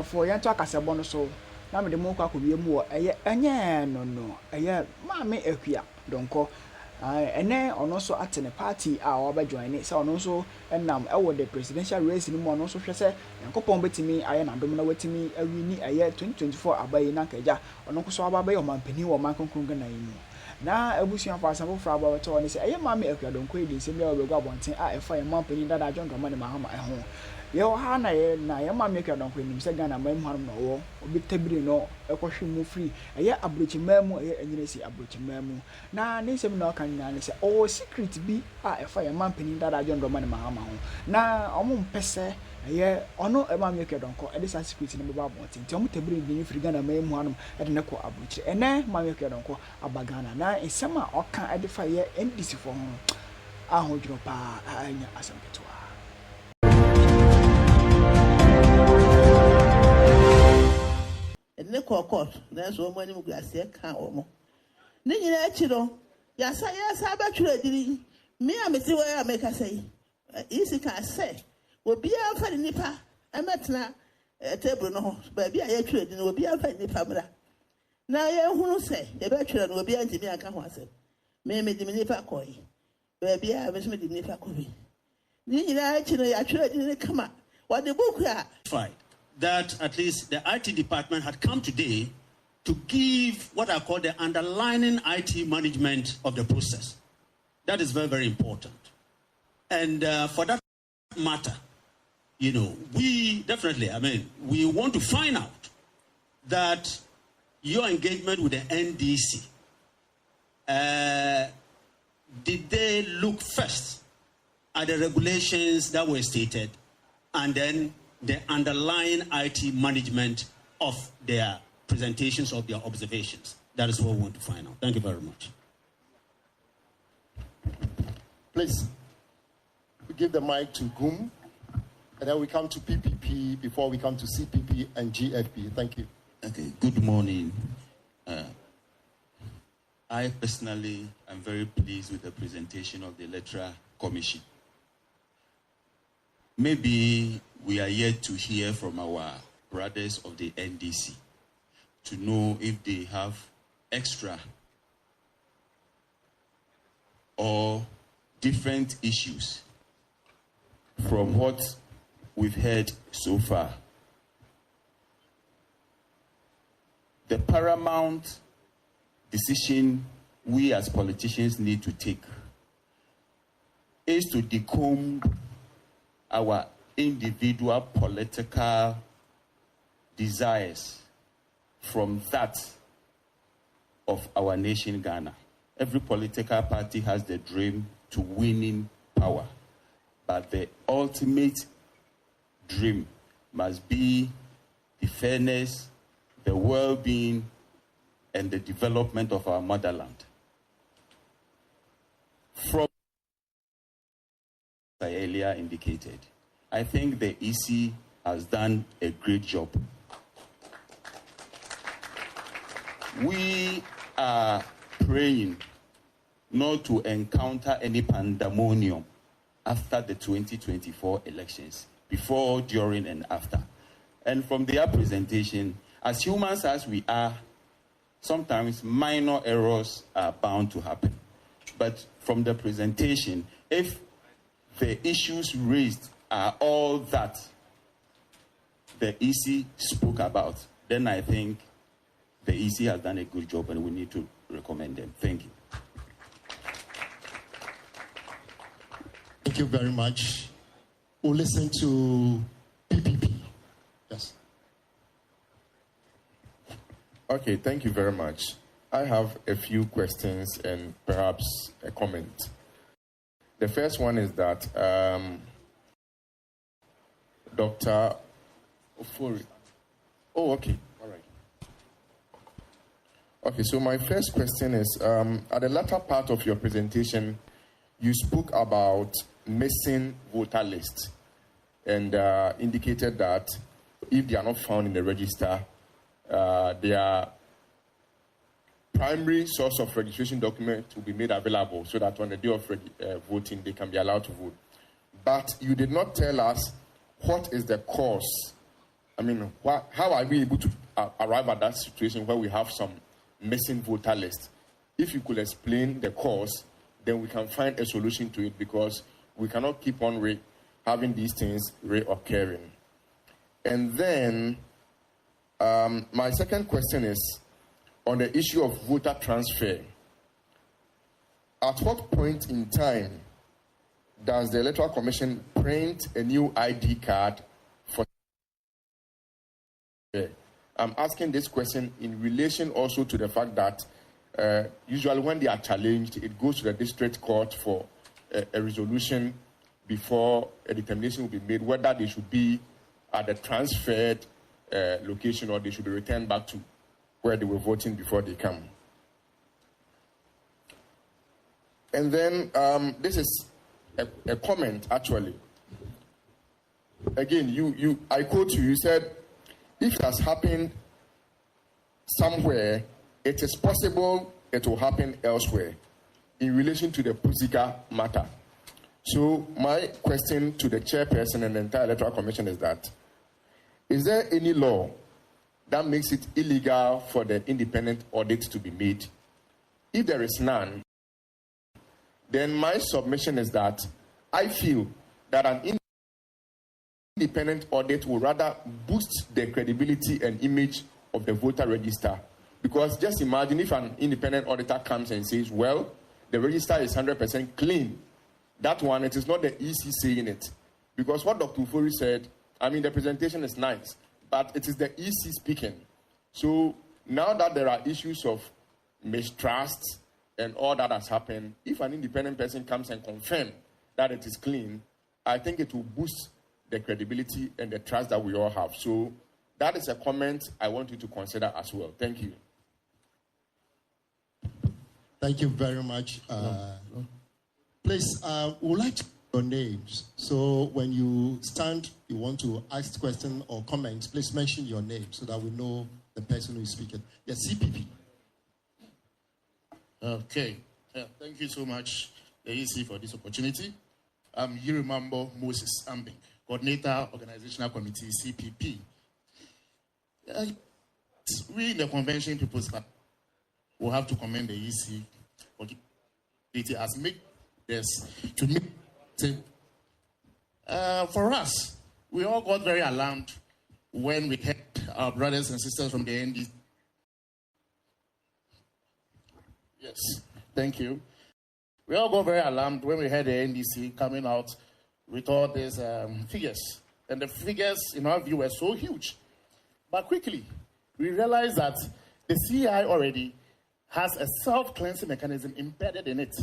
for yan talk as a bonus so na me de mo kwa ko wie mu enye no maame Akua Donkor ene ono so atene party a oba join it so ono so enam e wo the presidential race ni mo ono so hwe se yankopon betimi aye na dom na watimi awini aye 2024 abayi na kaja ono ko so abayi o mampani wo man konkron ga na yi na abusuan fa asambo fra ba to oni se aye maame Akua Donkor edi se bia obegu abonten a efa ye mampani dada John Dramani Mahama ho yo ha na ye maame Akua Donkor nim se Ghana mam hanom no wo obi tabiri no ekohwe mu free aye abrochimamu aye anyinesi abrochimamu na ne sem na kan na ne se o secret bi a efa ye mampani dada John Dramani Mahama ho na omo mpese aye ono maame Akua Donkor e dis secret ne baba abonten ti omo tabiri bi free Ghana mam hanom e de ne ko abrochi ene maame Akua Donkor abagana na ensem a oka e de fa ye NDC for ho ahodro pa anya asampeto ne kokot na so mo ani mu gase ka omo ne nyina akiro ya sa ba twere diri me ameti wa ya make say isi ka say obi amfa ni nipa ametena table no ho ba bia ya twere diri obi amfa ni nipa mra na ye hunu say e ba twere no obi antimi aka ho asem me di nipa koi ba bia me di nipa koi ni nyina akiro ya twere diri kama wa de book ya fine. That at least the IT department had come today to give what I call the underlying IT management of the process. That is very, very important. And for that matter, we definitely, we want to find out that your engagement with the NDC, did they look first at the regulations that were stated and then the underlying IT management of their presentations, of their observations? That is what we want to find out. Thank you very much. Please, we give the mic to GUM, and then we come to PPP before we come to CPP and GFP. Thank you. Okay, good morning. I personally am very pleased with the presentation of the Electoral Commission. Maybe we are yet to hear from our brothers of the NDC to know if they have extra or different issues from what we've heard so far. The paramount decision we as politicians need to take is to decomb our individual political desires from that of our nation, Ghana. Every political party has the dream to winning power, but the ultimate dream must be the fairness, the well-being, and the development of our motherland. From I earlier indicated, I think the EC has done a great job. We are praying not to encounter any pandemonium after the 2024 elections, before, during, and after. And from their presentation, as humans as we are, sometimes minor errors are bound to happen. But from the presentation, if the issues raised are all that the EC spoke about, then I think the EC has done a good job and we need to recommend them. Thank you. Thank you very much. We'll listen to PPP. Yes. Okay, thank you very much. I have a few questions and perhaps a comment. The first one is that Dr. Ofori. Oh, okay. All right. Okay, so my first question is, at the latter part of your presentation, you spoke about missing voter lists and indicated that if they are not found in the register, their primary source of registration document will be made available so that on the day of voting, they can be allowed to vote. But you did not tell us what is the cause I mean, how are we able to arrive at that situation where we have some missing voter list? If you could explain the cause, then we can find a solution to it, because we cannot keep on having these things reoccurring. And then my second question is on the issue of voter transfer. At what point in time does the Electoral Commission print a new ID card for? I'm asking this question in relation also to the fact that usually when they are challenged, it goes to the district court for a resolution before a determination will be made whether they should be at the transferred location or they should be returned back to where they were voting before they come. And then this is a comment, actually. Again, I quote you, you said, if it has happened somewhere, it is possible it will happen elsewhere in relation to the Pusika matter. So my question to the chairperson and the entire Electoral Commission is that, is there any law that makes it illegal for the independent audit to be made? If there is none, then my submission is that I feel that an independent audit will rather boost the credibility and image of the voter register. Because just imagine if an independent auditor comes and says, well, the register is 100% clean. That one, it is not the EC saying it. Because what Dr. Ufori said, I mean, the presentation is nice, but it is the EC speaking. So now that there are issues of mistrust and all that has happened, if an independent person comes and confirms that it is clean, I think it will boost the credibility and the trust that we all have. So that is a comment I want you to consider as well. Thank you. Thank you very much. Please, we would like to know your names. So when you stand, you want to ask questions or comments, please mention your name so that we know the person who is speaking. Yes, CPP. Okay. Thank you so much, AEC, for this opportunity. I'm Yirimambo Moses Ambing, Coordinator, Organizational Committee, CPP. We in the Convention People's Club will have to commend the EC for it has made this to meet. For us, we all got very alarmed when we heard our brothers and sisters from the NDC. Yes, thank you. We all got very alarmed when we heard the NDC coming out with all these figures. And the figures, in our view, were so huge. But quickly, we realized that the CI already has a self-cleansing mechanism embedded in it.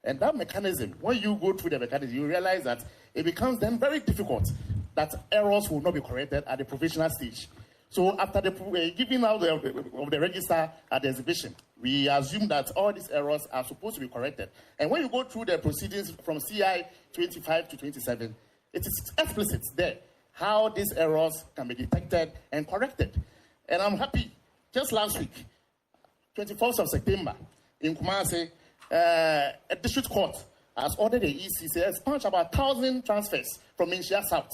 And that mechanism, when you go through the mechanism, you realize that it becomes then very difficult that errors will not be corrected at the provisional stage. So after the giving out of the register at the exhibition, we assume that all these errors are supposed to be corrected. And when you go through the proceedings from CI 25 to 27, it is explicit there how these errors can be detected and corrected. And I'm happy, just last week, 24th of September, in Kumasi, a district court has ordered the EC to expunge about 1,000 transfers from Inshia South.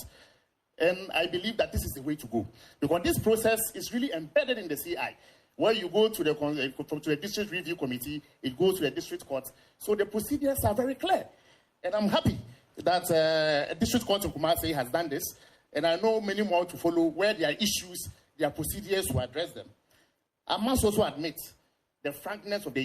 And I believe that this is the way to go. Because this process is really embedded in the CI. Where you go to the district review committee, it goes to the district court. So the procedures are very clear. And I'm happy that a district court in Kumasi has done this. And I know many more to follow where there are issues, there are procedures to address them. I must also admit the frankness of the